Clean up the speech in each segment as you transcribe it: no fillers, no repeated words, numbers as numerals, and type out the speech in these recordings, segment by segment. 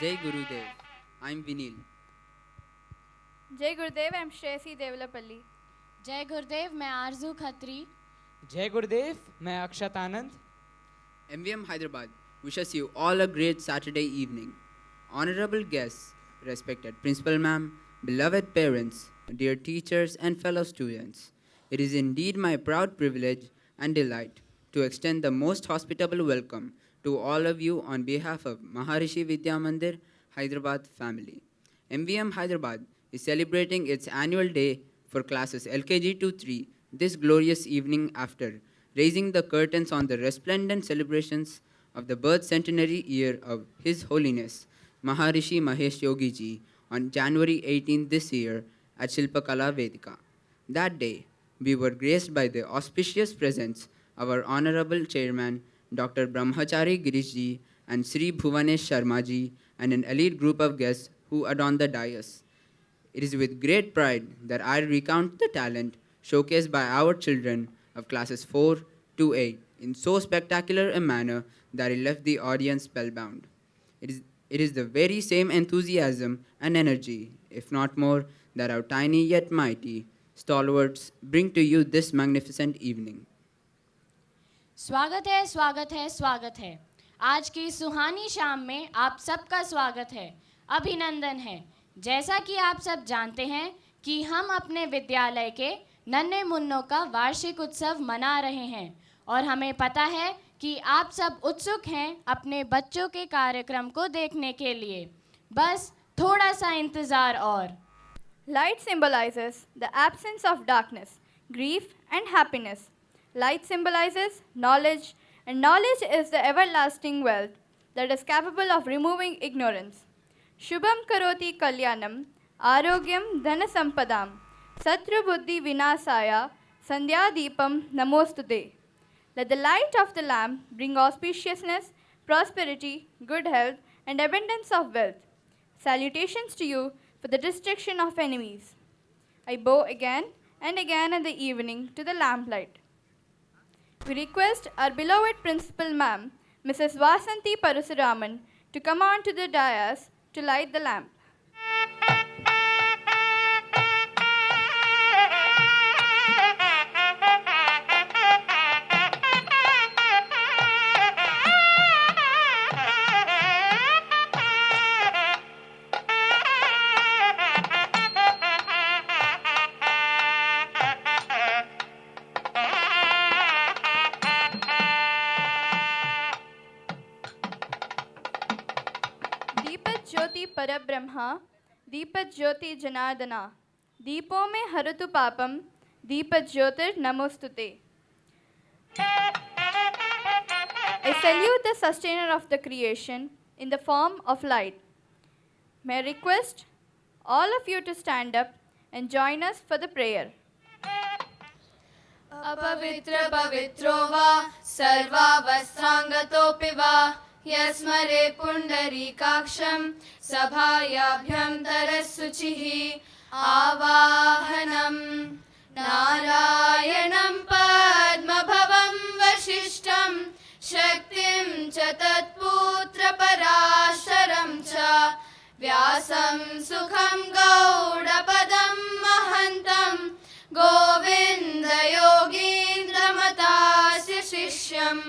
Jai Gurudev. I'm Vinil. जय गुरुदेव M Shreyasi देवलापल्ली. जय गुरुदेव, मैं आरजू खत्री. जय गुरुदेव, मैं अक्षत आनंद. MVM Hyderabad wishes you all a great Saturday evening. Honorable guests, respected Principal Ma'am, beloved parents, dear teachers and fellow students. It is indeed my proud privilege and delight to extend the most hospitable welcome to all of you on behalf of Maharishi Vidya Mandir Hyderabad family. MVM Hyderabad is celebrating its annual day for classes LKG to 3 this glorious evening after raising the curtains on the resplendent celebrations of the birth centenary year of His Holiness Maharishi Mahesh Yogi Ji on January 18 this year at Shilpakala Vedika. That day, we were graced by the auspicious presence of our Honorable Chairman Dr. Brahmachari Girish Ji and Sri Bhuvanesh Sharma Ji and an elite group of guests who adorned the dais. It is with great pride that I recount the talent showcased by our children of classes 4 to 8 in so spectacular a manner that it left the audience spellbound. It is the very same enthusiasm and energy, if not more, that our tiny yet mighty stalwarts bring to you this magnificent evening. स्वागत है, स्वागत है, स्वागत है. आज की सुहानी शाम में आप सबका स्वागत है, अभिनंदन है. जैसा कि आप सब जानते हैं कि हम अपने विद्यालय के नन्हे मुन्नों का वार्षिक उत्सव मना रहे हैं और हमें पता है कि आप सब उत्सुक हैं अपने बच्चों के कार्यक्रम को देखने के लिए. बस थोड़ा सा इंतज़ार और. Light symbolizes the absence of darkness, grief and happiness. Light symbolizes knowledge, and knowledge is the everlasting wealth that is capable of removing ignorance. Shubham karoti kalyanam, arogyam dhanasampadam, satru buddhi vinasaya, sandhya deepam namostude. Let the light of the lamp bring auspiciousness, prosperity, good health, and abundance of wealth. Salutations to you for the destruction of enemies. I bow again and again in the evening to the lamplight. We request our beloved Principal Ma'am, Mrs. Vasanti Parasuraman, to come on to the dais to light the lamp. ज्योति परब्रह्मा, दीपत ज्योति जनार्दना, दीपों में हरतु पापम, दीपत ज्योतिर नमोस्तुते. I salute the sustainer of the creation in the form of light. May I request all of you to stand up and join us for the prayer. अपवित्र पवित्रो वा सर्वावस्थांगतोऽपि वा यस्मरे पुण्डरीकाक्षं सभायाभ्यन्तरशुचिः आवाहनम् नारायणं पद्मभवं वसिष्ठं शक्तिं च तत्पुत्रपराशरं च व्यासं सुखं गौडपदं महन्तं गोविन्दयोगीन्द्रमतास्य शिष्यम्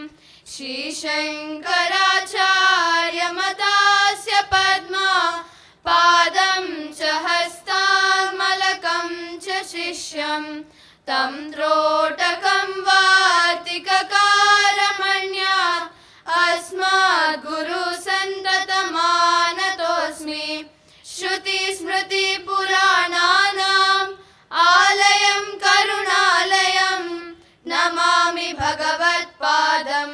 श्रीशङ्कराचार्यमतास्य पद्मा पादं च हस्तामलकं च शिष्यं तं त्रोटकं वार्तिककारमण्या अस्मद्गुरुसन्ततमानतोऽस्मि श्रुतिस्मृतिपुराणानाम् आलयं करुणालयं नमामि भगवत्पादं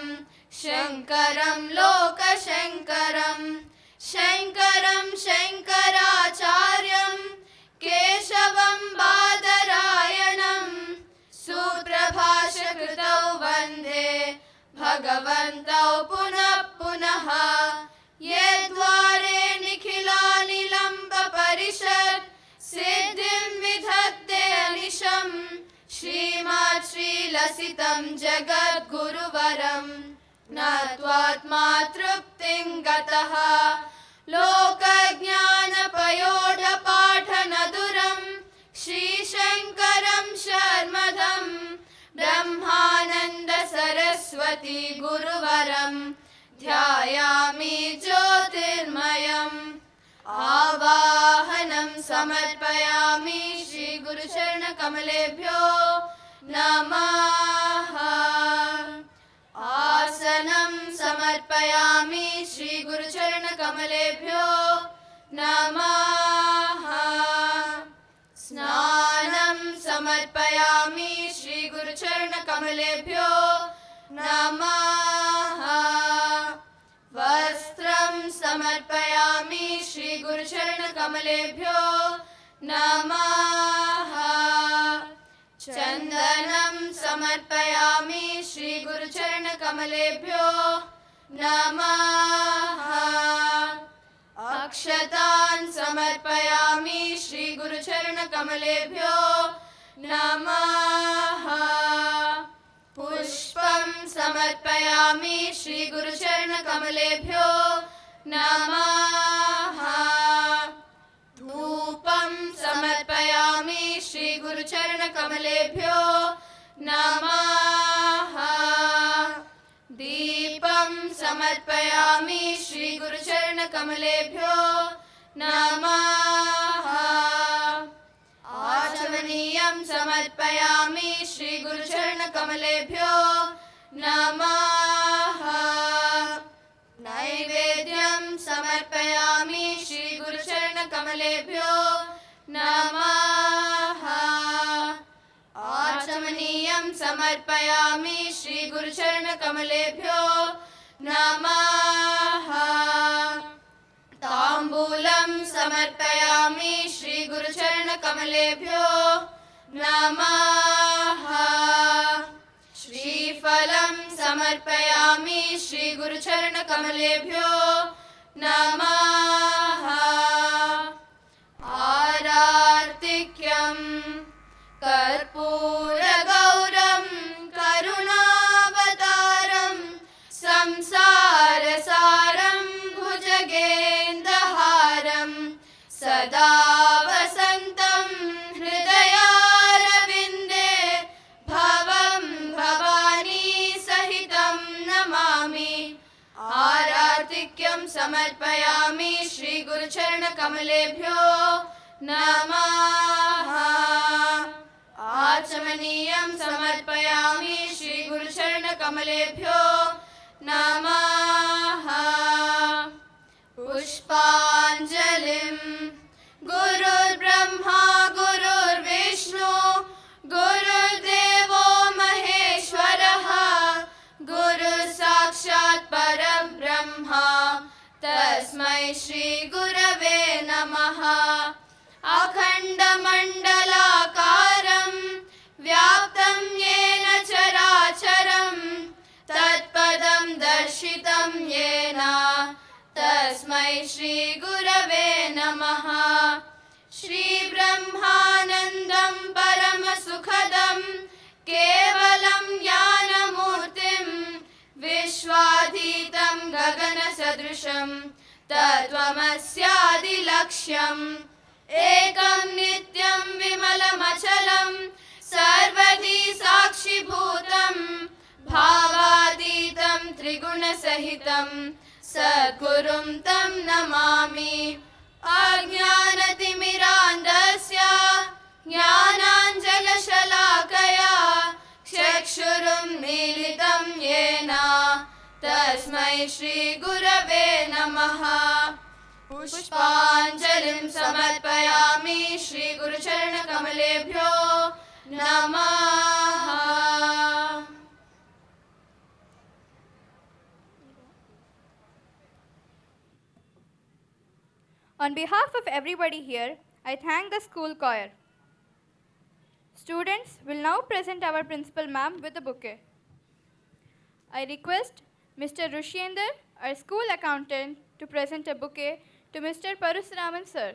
शङ्करं लोकशङ्करं शङ्करं शङ्कराचार्यं केशवं बादरायणं सूत्रभाष्यकृतौ वन्दे भगवन्तौ पुनः पुनः यद्वारे निखिलानि लम्बपरिषत् सिद्धिं विधत्ते अनिशम् श्रीमात् श्रीलसितं जगद्गुरुवरं नत्वात्मा तृप्तिं गतः लोकज्ञानपयोढपाठनदुरं श्रीशङ्करं शर्मदं ब्रह्मानन्द सरस्वती गुरुवरं ध्यायामि ज्योतिर्मयम् आवाहनं समर्पयामि श्री गुरुचरणकमलेभ्यो नमः। आसनं समर्पयामि श्री गुरुचरणकमलेभ्यो नमः। स्नानं समर्पयामि श्री गुरुचरणकमलेभ्यो नमः। वस्त्रं समर्पयामि श्री गुरुचरणकमलेभ्यो नमः। चन्दनं समर्पयामि श्री गुरुचरणकमलेभ्यो नमः। अक्षतान् समर्पयामि श्री गुरुचरणकमलेभ्यो नमः। पुष्पं समर्पयामि श्री गुरुचरणकमलेभ्यो नमः। धूपं समर्पयामि श्री गुरुचरणकमलेभ्यो नमः। दीपं समर्पयामि श्री गुरुचरणकमलेभ्यो नमः। आचमनीयं समर्पयामि श्री गुरुचरणकमलेभ्यो नमः। नैवेद्यं समर्पयामि श्री गुरुचरणकमलेभ्यो नमः। आचमनीयं समर्पयामि श्री गुरुचरणकमलेभ्यो नमः। ताम्बूलं समर्पयामि श्री गुरुचरणकमलेभ्यो नमः। श्रीफलं समर्पयामि श्री गुरुचरणकमलेभ्यो नमः। आरार्तिक्यं कर्पूरगौरं करुणावतारं संसारसारं भुजगेन्द्रहारं सदा वसन्तं हृदयारविन्दे भवं भवानी सहितं नमामि। आरार्तिक्यं समर्पयामि श्री गुरुचरणकमलेभ्यो नमः। आचमनीयं समर्पयामि श्री गुरुचरणकमलेभ्यो नमः। पुष्पाञ्जलिं गुरुर्ब्रह्मा गुरुर्विष्णु गुरुर्देवो महेश्वरः गुरुसाक्षात् परब्रह्मा तस्मै श्री गुरवे नमः। अखण्डमण्डलाकारं व्याप्तं येन चराचरं तत्पदं दर्शितं येन तस्मै श्री गुरवे नमः। श्रीब्रह्मानन्दं परमसुखदं केवलं ज्ञानमूर्तिं विश्वातीतं गगनसदृशं तत्त्वमस्यादिलक्ष्यम् एकं नित्यं विमलमचलं सर्वधी साक्षिभूतं भावातीतं त्रिगुणसहितं सद्गुरुं तं नमामि। अज्ञानतिमिरान्धस्य ज्ञानाञ्जनशलाकया चक्षुरुन्मीलितं येन तस्मै श्री गुरवे नमः। पुष्पाञ्जलिं समर्पयामि श्री गुरुचरणकमलेभ्यो नमः। On behalf of everybody here, I thank the school choir. Students will now present our principal ma'am with a bouquet. I request Mr. Rushinder, our school accountant, to present a bouquet to Mr. Parusuraman sir.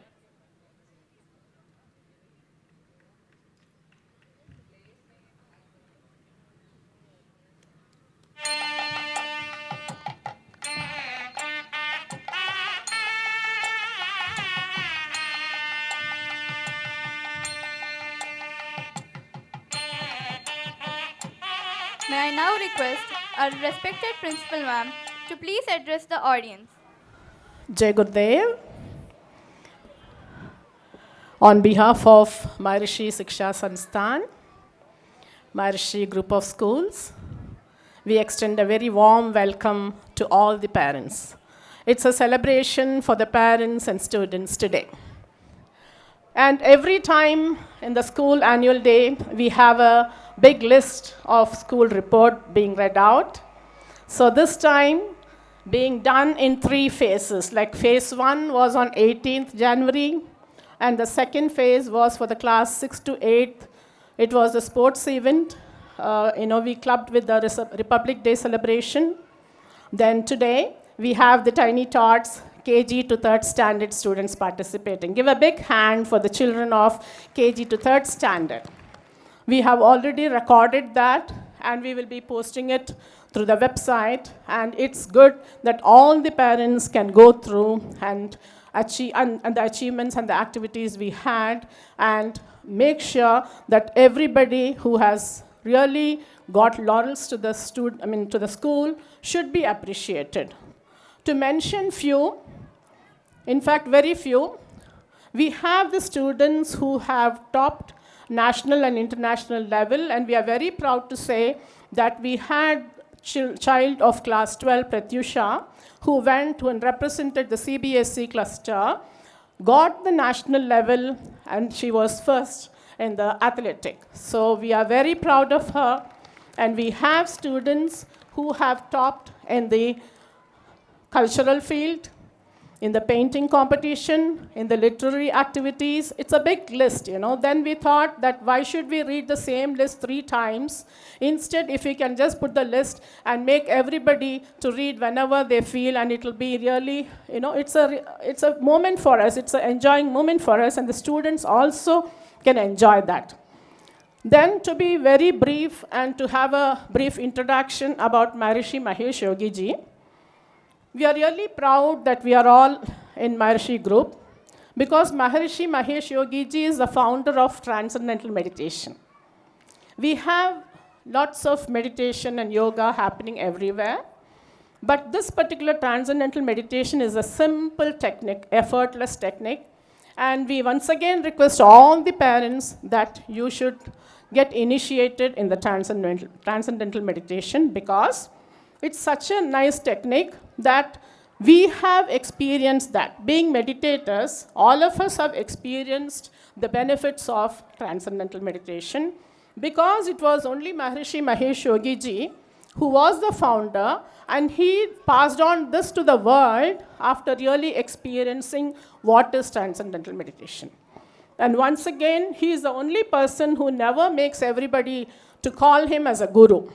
May I now request our respected Principal Ma'am to please address the audience. Jai Gurudev. On behalf of Maharishi Siksha Sansthan, Maharishi Group of Schools, we extend a very warm welcome to all the parents. It's a celebration for the parents and students today. And every time in the school annual day, we have a big list of school report being read out. So this time, being done in 3 phases, like phase 1 was on 18th January, and the second phase was for the class 6 to 8th. It was a sports event. We clubbed with the Republic Day celebration. Then today, we have the Tiny Tots KG to 3rd standard students participating. Give a big hand for the children of KG to 3rd standard. We have already recorded that, and we will be posting it through the website. And it's good that all the parents can go through and the achievements and the activities we had, and make sure that everybody who has really got laurels to the to the school should be appreciated. To mention few, in fact very few, we have the students who have topped national and international level, and we are very proud to say that we had child of class 12, Pratyusha, who went and represented the CBSE cluster, got the national level, and she was first in the athletic. So we are very proud of her, and we have students who have topped in the cultural field, in the painting competition, in the literary activities. It's a big list, Then we thought that why should we read the same list 3 times? Instead, if we can just put the list and make everybody to read whenever they feel, and it will be really, it's a moment for us. It's an enjoying moment for us, and the students also can enjoy that. Then to be very brief and to have a brief introduction about Maharishi Mahesh Yogi Ji. We are really proud that we are all in Maharishi group, because Maharishi Mahesh Yogi Ji is the founder of Transcendental Meditation. We have lots of meditation and yoga happening everywhere, but this particular Transcendental Meditation is a simple technique, effortless technique, and we once again request all the parents that you should get initiated in the Transcendental Meditation, because it's such a nice technique that we have experienced that. Being meditators, all of us have experienced the benefits of Transcendental Meditation, because it was only Maharishi Mahesh Yogi Ji who was the founder, and he passed on this to the world after really experiencing what is Transcendental Meditation. And once again, he is the only person who never makes everybody to call him as a guru.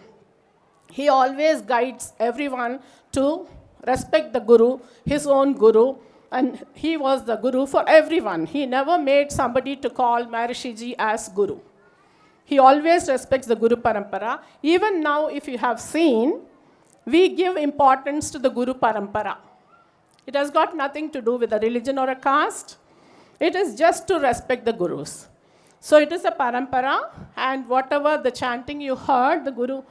He always guides everyone to respect the guru, his own guru, and he was the guru for everyone. He never made somebody to call Maharishi Ji as guru. He always respects the Guru Parampara. Even now, if you have seen, we give importance to the Guru Parampara. It has got nothing to do with a religion or a caste. It is just to respect the gurus. So it is a parampara, and whatever the chanting you heard, the Guru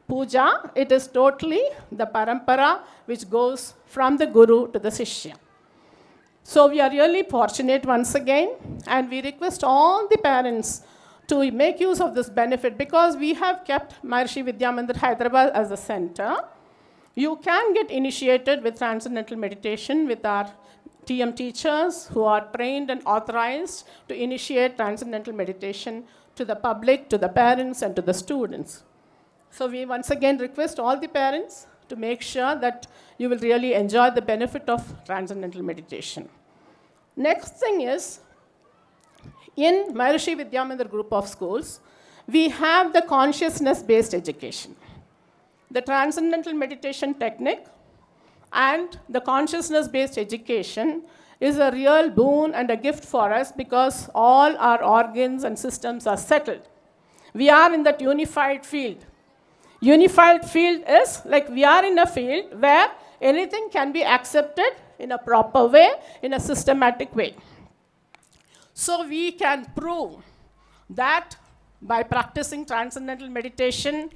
Puja, it is totally the parampara which goes from the Guru to the Sishya. So we are really fortunate once again, and we request all the parents to make use of this benefit, because we have kept Maharishi Vidya Mandir Hyderabad as a center. You can get initiated with Transcendental Meditation with our TM teachers who are trained and authorized to initiate Transcendental Meditation to the public, to the parents, and to the students. So we once again request all the parents to make sure that you will really enjoy the benefit of Transcendental Meditation. Next thing is, in Maharishi Vidya Mandir group of schools, we have the consciousness-based education. The Transcendental Meditation technique and the consciousness-based education is a real boon and a gift for us, because all our organs and systems are settled. We are in that unified field. Unified field is like we are in a field where anything can be accepted in a proper way, in a systematic way. So we can prove that by practicing Transcendental Meditation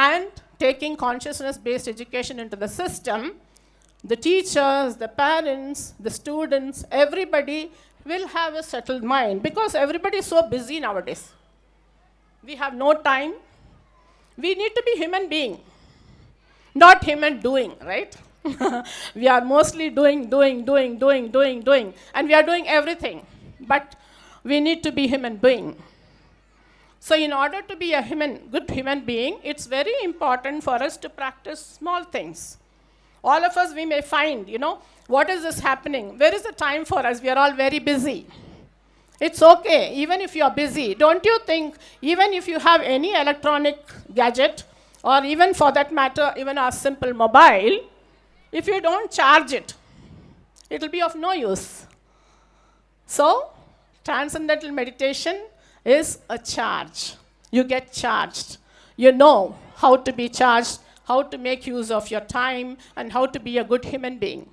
and taking consciousness-based education into the system, the teachers, the parents, the students, everybody will have a settled mind because everybody is so busy nowadays. We have no time. We need to be human being, not human doing, right? We are mostly doing, and we are doing everything. But we need to be human being. So in order to be a good human being, it's very important for us to practice small things. All of us, we may find, what is this happening? Where is the time for us? We are all very busy. It's okay, even if you are busy. Don't you think, even if you have any electronic gadget, or even for that matter, even a simple mobile, if you don't charge it, it will be of no use. So, transcendental meditation is a charge. You get charged. You know how to be charged, how to make use of your time, and how to be a good human being.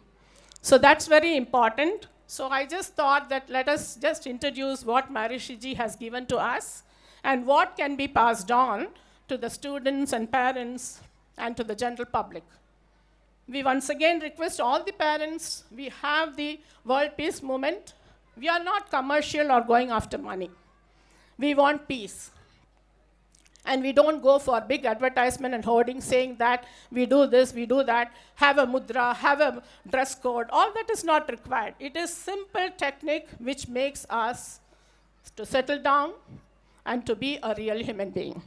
So that's very important. So I just thought that let us just introduce what Maharishi Ji has given to us and what can be passed on to the students and parents and to the general public. We once again request all the parents, we have the World Peace Movement. We are not commercial or going after money. We want peace. And we don't go for big advertisement and hoarding saying that we do this, we do that, have a mudra, have a dress code. All that is not required. It is simple technique which makes us to settle down and to be a real human being.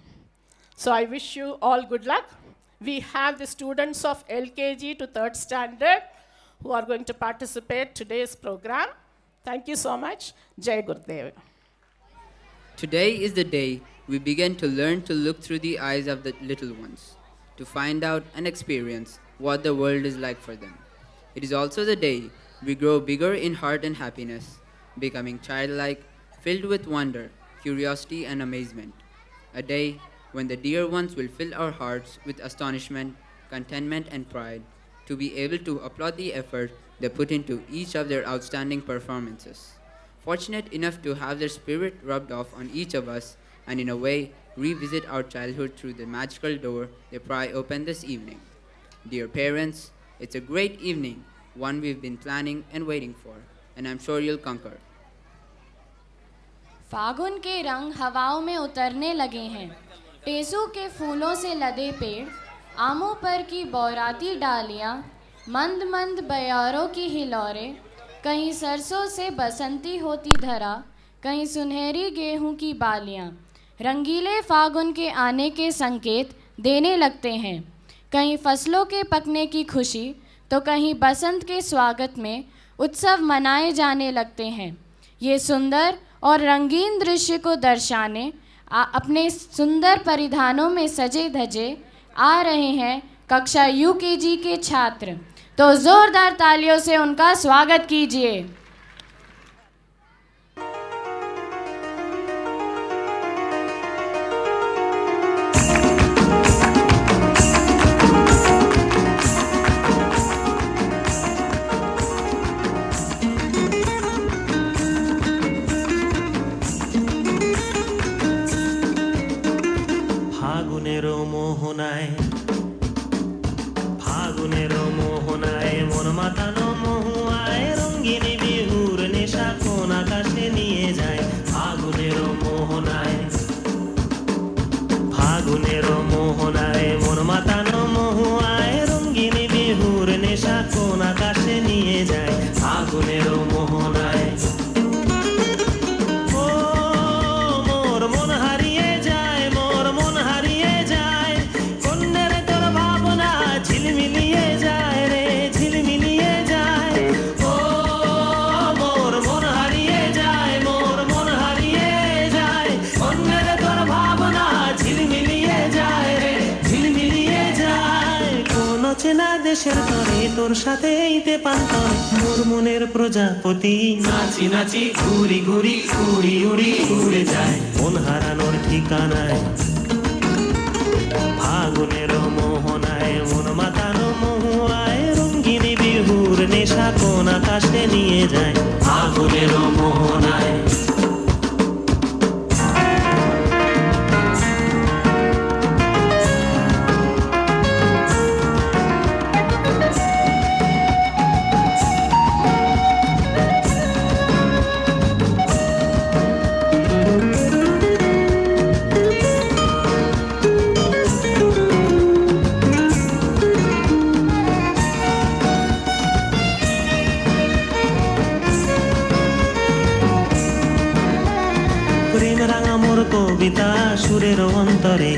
So I wish you all good luck. We have the students of LKG to 3rd standard who are going to participate today's program. Thank you so much. Jai Gurudev. Today is the day we begin to learn to look through the eyes of the little ones, to find out and experience what the world is like for them. It is also the day we grow bigger in heart and happiness, becoming childlike, filled with wonder, curiosity and amazement. A day when the dear ones will fill our hearts with astonishment, contentment and pride, to be able to applaud the effort they put into each of their outstanding performances. Fortunate enough to have their spirit rubbed off on each of us and in a way revisit our childhood through the magical door they pry open this evening. Dear parents, it's a great evening, one we've been planning and waiting for, and I'm sure you'll conquer. फागुन के रंग हवाओं में उतरने लगे हैं, टेसू के फूलों से लदे पेड़, आमों पर की बौराती डालियाँ, मंद मंद बयारों की हिलोरें, कहीं सरसों से बसंती होती धरा, कहीं सुनहरी गेहूं की बालियाँ, रंगीले फागुन के आने के संकेत देने लगते हैं, कहीं फसलों के पकने की खुशी तो कहीं बसंत के स्वागत में उत्सव मनाए जाने लगते हैं। ये सुंदर और रंगीन दृश्य को दर्शाने अपने सुंदर परिधानों में सजे धजे आ रहे हैं कक्षा यूकेजी के छात्र, तो जोरदार तालियों से उनका स्वागत कीजिए। ফাগুনেরও মোহনায় মন মাতানো মহুয়ায় রঙ্গিনী বিহুর নেশা কোন আকাশে নিয়ে যায়। ফাগুনেরও মোহনায় মন মাতানো মহুয়ায় রঙ্গিনী বিহুর নেশা কোন আকাশে নিয়ে যায়। ফাগুনেরও মোহনায় দেশের তরে তোর সাথে এইতে পান্তরে মোর মনের প্রজাপতি নাচি নাচি ঘুরি ঘুরি উড়ি উড়ি উড়ে যায় মন হারানোর ঠিকানায়। ফাগুনের মোহনায় মন মাতানো মহুয়ায় রঙ্গিনী বিহুর নেশা কোন আকাশে নিয়ে যায়। ফাগুনের মোহনায় কবিতা সুরের অন্তরে,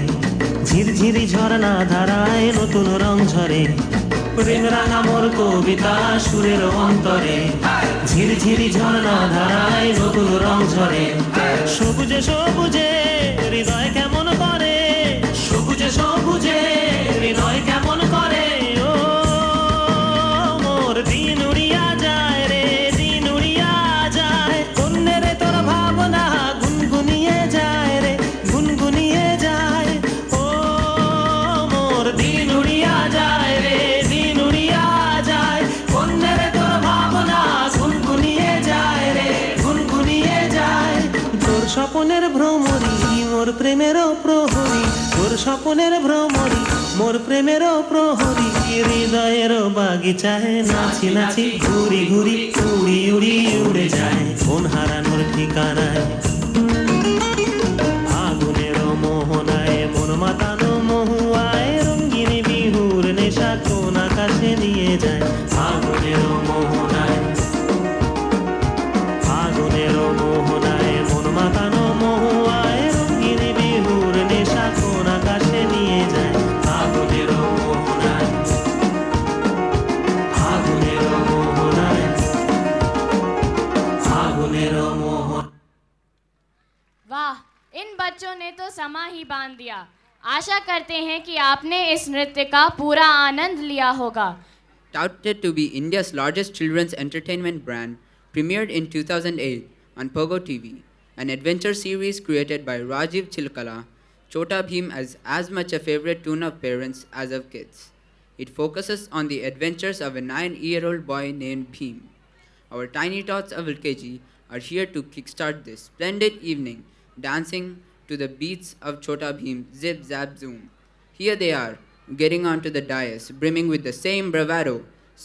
ঝিরঝিরি ঝরনা ধারায় নতুন রং ঝরে। প্রেম রাঙা মোর কবিতা সুরের অন্তরে, ঝিরঝিরি ঝরনা ধারায় নতুন রং ঝরে। সবুজে সবুজে হৃদয় কেমন করে, সবুজে সবুজে হৃদয় কেমন করে। ও মোর দিন উড়িয়া যায় রে, দিন উড়িয়া যায়। কন্যে রে তোর ভাবনা গুনগুনিয়ে যায় রে, গুনগুনিয়ে যায়। ও মোর দিন উড়িয়া যায় রে, দিন উড়িয়া যায়। কন্যে রে তোর ভাবনা গুনগুনিয়ে যায় রে, গুনগুনিয়ে যায়। তোর স্বপনের ভ্রমরি মোর প্রেমেরও প্রহরী, তোর স্বপনের ভ্রমরি মোর প্রেমেরও প্রহরী। হৃদয়ের বাগিচায় নাচি নাচি ঘুরি ঘুরি উড়ি উড়ি উড়ে যায় মন হারানোর ঠিকানায়। আগুনের মোহনায় মন মাতানো মহুয়ায়, রঙিন বিহুর নেশা কোন আকাশে নিয়ে যায়। আগুনের মোহনায়, আগুনের মোহনায় মন মাতানো মহুয়ায়, রঙিন বিহুর নেশা কোন আকাশে নিয়ে যায়। আগুনের মোহনায়, আগুনের মোহনায়, আগুনের মোহন। वाह, इन बच्चों ने तो समा ही बांध दिया। आशा करते हैं कि आपने इस नृत्य का पूरा आनंद लिया होगा। Touted to be India's largest children's entertainment brand, premiered in 2008 on Pogo TV, an adventure series created by Rajiv Chilkala, Chota Bheem is as much a favorite tune of parents as of kids. It focuses on the adventures of a 9-year-old boy named Bheem. Our tiny tots of LKG are here to kickstart this splendid evening, dancing to the beats of Chota Bheem, Zip Zap Zoom. Here they are, getting onto the dais, brimming with the same bravado,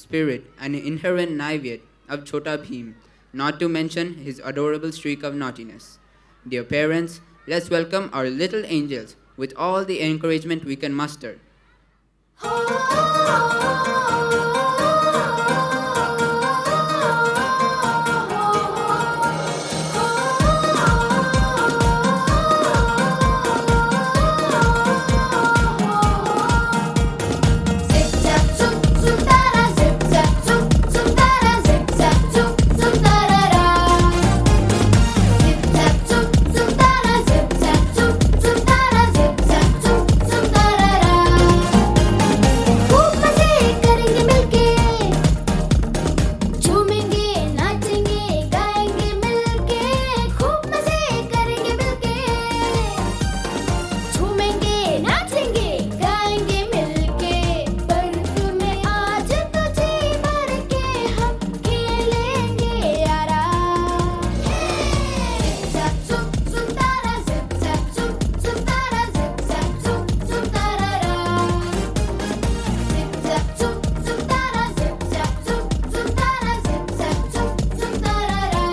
spirit, and inherent naivete of Chota Bheem, not to mention his adorable streak of naughtiness. Dear parents, let's welcome our little angels with all the encouragement we can muster. Zip zap zoom zoom tara, zip zap zoom zoom tara, zip zap zoom zoom tarara. Zip zap zoom zoom tara, zip zap zoom zoom tara, zip zap zoom zoom tarara. खूब मजे करेंगे मिलके, झूमेंगे नाचेंगे गाएंगे मिलके। खूब मजे करेंगे मिलके, झूमेंगे नाचेंगे गाएंगे मिलके। बर्फ में आज तो जी भर के हम खेलेंगे यारा। Zip zap zoom zoom tara, zip zap zoom zoom tara, zip zap zoom zoom tarara. Zip zap zoom zoom tara, zip zap zoom zoom tara, zip zap zoom zoom tarara.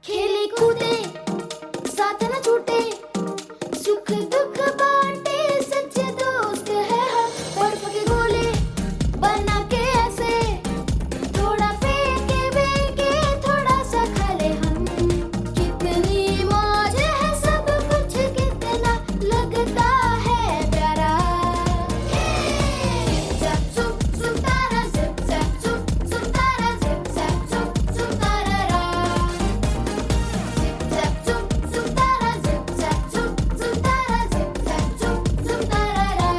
खेले कूदे साथ न छूटे, सुख दुख बांटे सच्चे दोस्त है हम। बर्फ के गोले बना के ऐसे, थोड़ा फेंके बेंके थोड़ा सा खा ले हम। कितनी मौज है सब कुछ कितना लगता है प्यारा। Zip zap zoom zoom tara, zip zap zoom zoom tara, zip zap zoom zoom tarara. Zip zap zoom zoom tara, zip zap zoom zoom tara, zip zap zoom zoom tarara.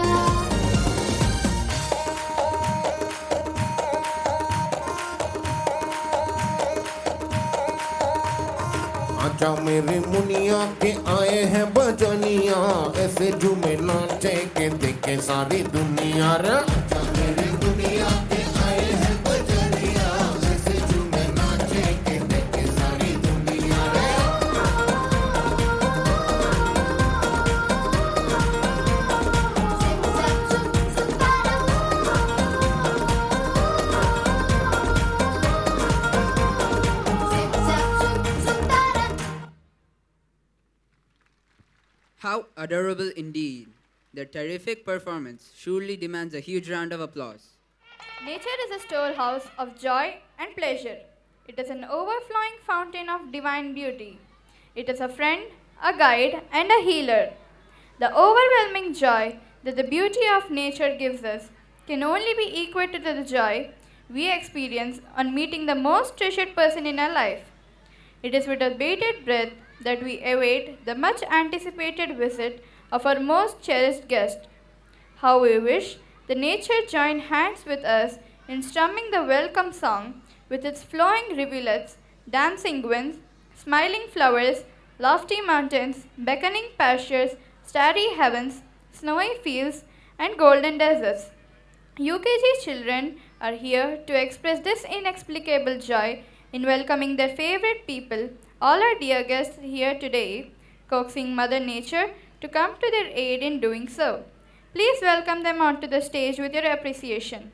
आजा मेरे मुनिया के आए हैं बजनिया, ऐसे झूमे नाचे के देखे सारी दुनिया रे। आजा मेरे मुनिया के आए हैं बजनिया, ऐसे झूमे नाचे के देखे सारी How adorable indeed. Their terrific performance surely demands a huge round of applause. Nature is a storehouse of joy and pleasure. It is an overflowing fountain of divine beauty. It is a friend, a guide, and a healer. The overwhelming joy that the beauty of nature gives us can only be equated to the joy we experience on meeting the most treasured person in our life. It is with a bated breath that we await the much anticipated visit of our most cherished guest. How we wish the nature joined hands with us in strumming the welcome song with its flowing rivulets, dancing winds, smiling flowers, lofty mountains, beckoning pastures, starry heavens, snowy fields, and golden deserts. UKG children are here to express this inexplicable joy in welcoming their favorite people, all our dear guests here today, coaxing Mother Nature to come to their aid in doing so. Please welcome them onto the stage with your appreciation.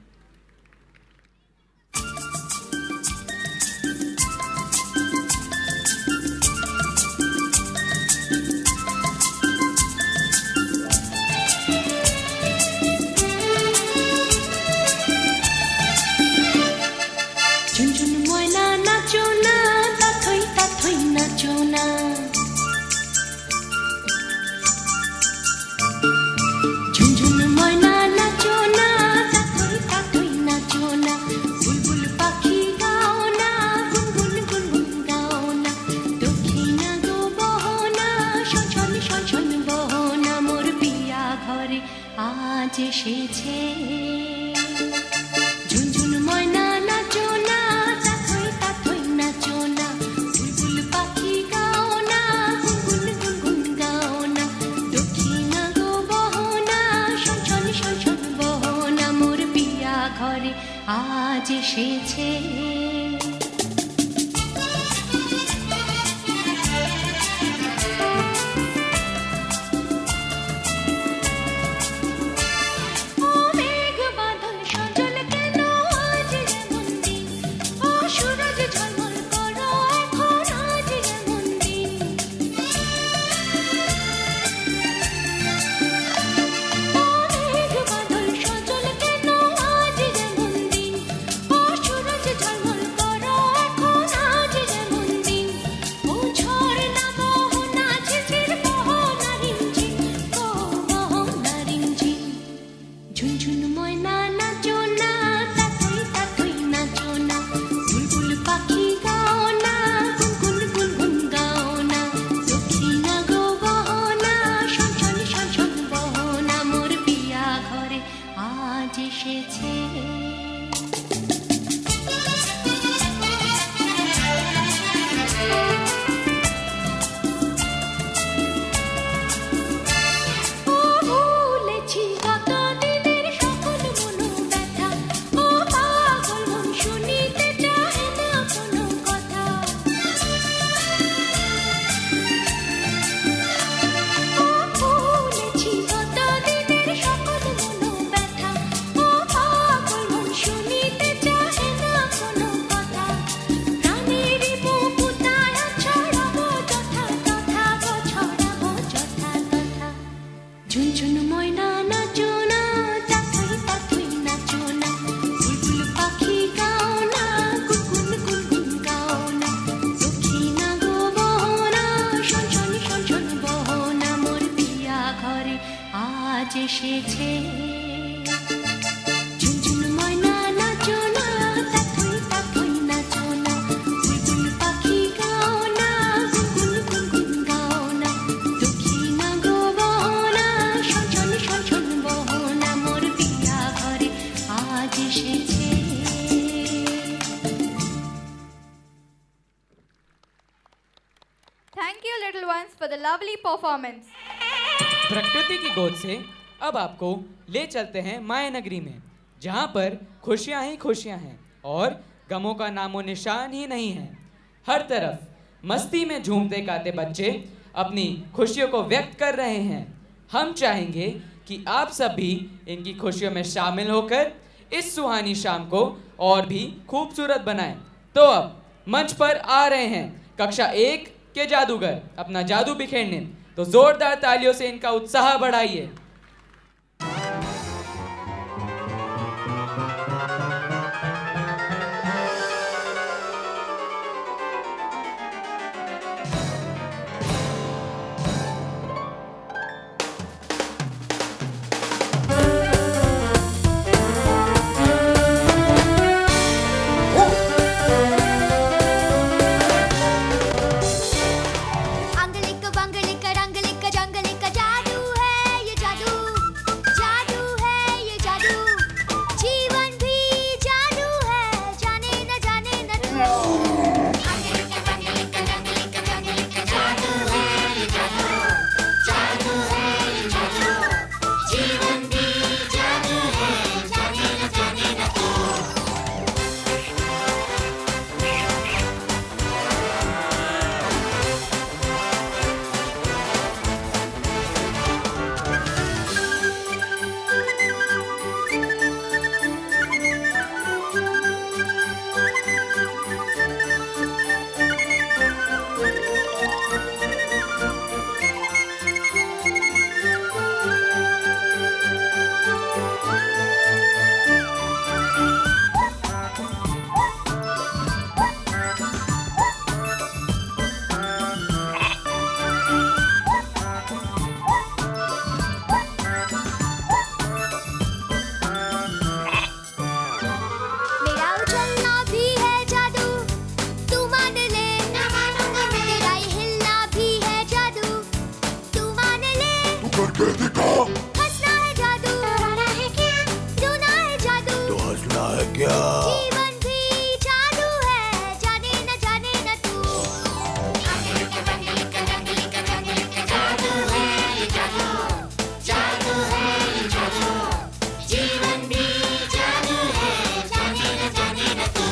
Jhunjhun Moyna नाचो ना ताथोई नाचो ना झुनझुन मोयना नाचो ना ताथोई नाचो ना बुलबुल पाखी गाओ ना गुनगुन गाओ ना दक्षिणा गो बहो ना শন বহো না মোর পিয়া ঘরে আজ এসেছে ঝুনঝুন ময়না নাচো না তাথই নাচো না বুলবুল পাখি গাও না গুনগুন গাও না দক্ষিণা গো বহো না শন বহো না মোর পিয়া ঘরে আজ এসেছে Thank you, little ones, for the lovely performance. प्रकृति की गोद से अब आपको ले चलते हैं माया नगरी में, जहाँ पर खुशियाँ ही खुशियाँ हैं और गमों का नामो निशान ही नहीं है। हर तरफ मस्ती में झूमते गाते बच्चे अपनी खुशियों को व्यक्त कर रहे हैं। हम चाहेंगे कि आप सब भी इनकी खुशियों में शामिल होकर इस सुहानी शाम को और भी खूबसूरत बनाएं। तो अब मंच पर आ रहे हैं कक्षा 1 के जादूगर अपना जादू बिखेरने। तो जोरदार तालियों से इनका उत्साह बढ़ाइए। अंगलिक बंगलिक रंगलिक जंगलिक जादू है ये जादू, जादू है ये जादू, जीवन भी जादू है, जाने न तू। अंगलिक बंगलिक रंगलिक जंगलिक जादू है ये जादू, जादू है ये जादू, जीवन भी जादू है, जाने न तू। मेरा उछलना भी है जादू, तू मान ले ना मानूंगा मैं। तेरा ये हिलना भी है जादू, तू मान ले। तू करके दिखा। हंसना है जादू, रोना है क्या? रोना है जादू, तो हंसना है क्या? जीवन भी जादू है, जाने न तू। अंगलिक बंगलिक रंगलिक जंगलिक जादू है ये जादू, जादू है ये जादू, जीवन भी जादू है, जाने न तू।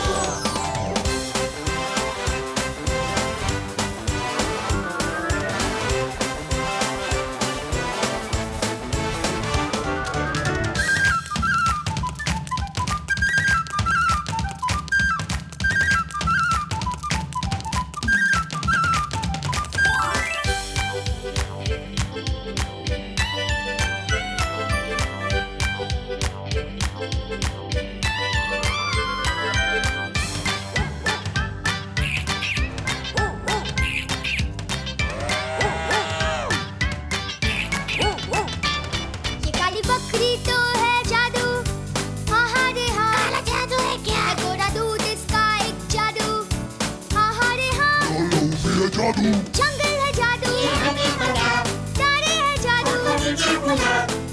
ये काली बकरी तो है जादू, हाँ रे हाँ। काला जादू है क्या? है गोरा दूध इसका एक जादू, हाँ रे हाँ। जंगल है जादू, तारे है जादू,